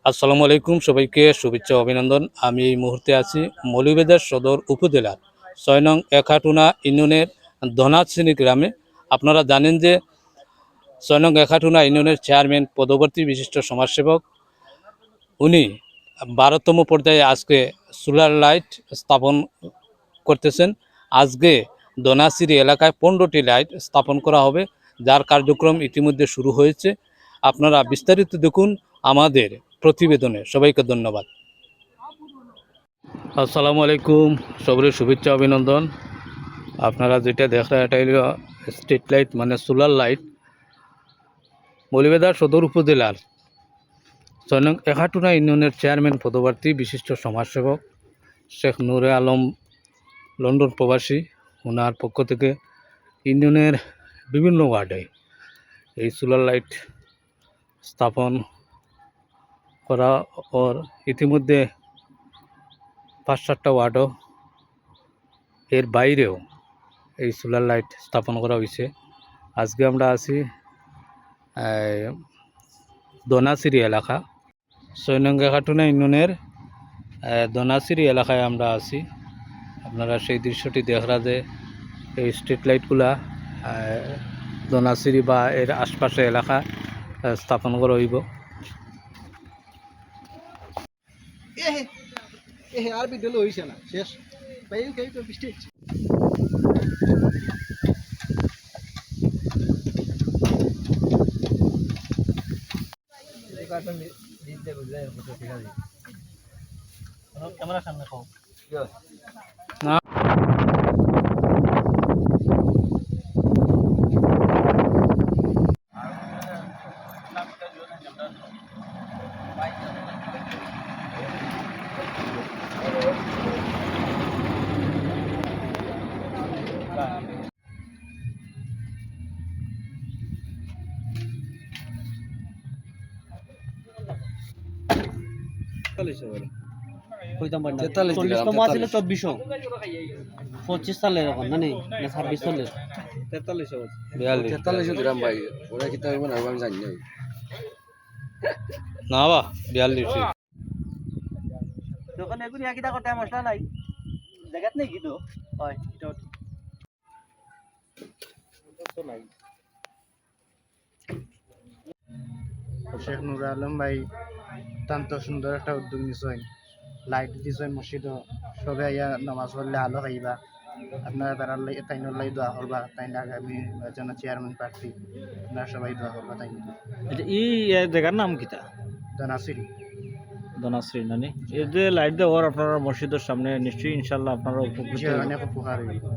আসসালামু আলাইকুম, সবাইকে শুভেচ্ছা অভিনন্দন। আমি এই মুহূর্তে আছি মৌলভীবাজার সদর উপজেলার ৬ নং একাটুনা ইউনিয়নের ধনাশ্রেণী গ্রামে। আপনারা জানেন যে ৬ নং একাটুনা ইউনিয়নের চেয়ারম্যান পদবর্তী বিশিষ্ট সমাজসেবক উনি ১২তম পর্যায়ে আজকে সোলার লাইট স্থাপন করতেছেন। আজকে ধনাশ্রী এলাকায় ১৫টি লাইট স্থাপন করা হবে, যার কার্যক্রম ইতিমধ্যে শুরু হয়েছে। আপনারা বিস্তারিত দেখুন আমাদের প্রতিবেদনে। সবাইকে ধন্যবাদ। আসসালামু আলাইকুম, সবারই শুভেচ্ছা অভিনন্দন। আপনারা যেটা দেখেন এটা হলো স্ট্রিট লাইট মানে সোলার লাইট। মৌলভীবাজার সদর উপজেলার ৬ নং একাটুনা ইউনিয়নের চেয়ারম্যান পদপ্রার্থী বিশিষ্ট সমাজসেবক শেখ নূরে আলম লন্ডন প্রবাসী, ওনার পক্ষ থেকে ইউনিয়নের বিভিন্ন ওয়ার্ডে এই সোলার লাইট স্থাপন করা ওর ইতিমধ্যে ৫-৭টা ওয়ার্ডও এর বাইরেও এই সোলার লাইট স্থাপন করা হয়েছে। আজকে আমরা আছি ধনাশ্রী এলাকা, ৬ নং একাটুনা ইউনিয়নের ধনাশ্রী এলাকায় আমরা আছি। আপনারা সেই দৃশ্যটি দেখরা যে এই স্ট্রিট লাইটগুলা ধনাশ্রী বা এর আশপাশে এলাকা স্থাপন করা হইব। আর ভিডিও হইছে না শেষ ভাই কই তো বৃষ্টি ক্যামেরা সামনে খাও না পঁচিশ সালের এখন না ২৬ সালের ৪৩ দিলাম ভাই ওরা কি তাই মনে আমি জানি না না বা ৪২ দোকানে এগুলি একই টাকা মশলা নাই জায়গাত নেই কিন্তু হয় শেখ নুর আলম ভাই অত্যন্ত সুন্দর একটা উদ্যোগ নিয়েছেন। লাইট দিয়েছেন মসজিদ, সবাই আইয়া নামাজ পড়লে আলো খাইবা। আপনারা তারা তাইনের লাই দোয়া করবা, তাই আগামী যেন চেয়ারম্যান প্রার্থী আপনারা সবাই দোয়া করবা। তাই এই জায়গার নাম কিতা? ধনাশ্রী ধনাশ্রী নানি। এই যে লাইট দেওয়ার আপনারা মসজিদের সামনে নিশ্চয়ই ইনশাল্লাহ আপনারা উপকৃত অনেক উপকার হইবে।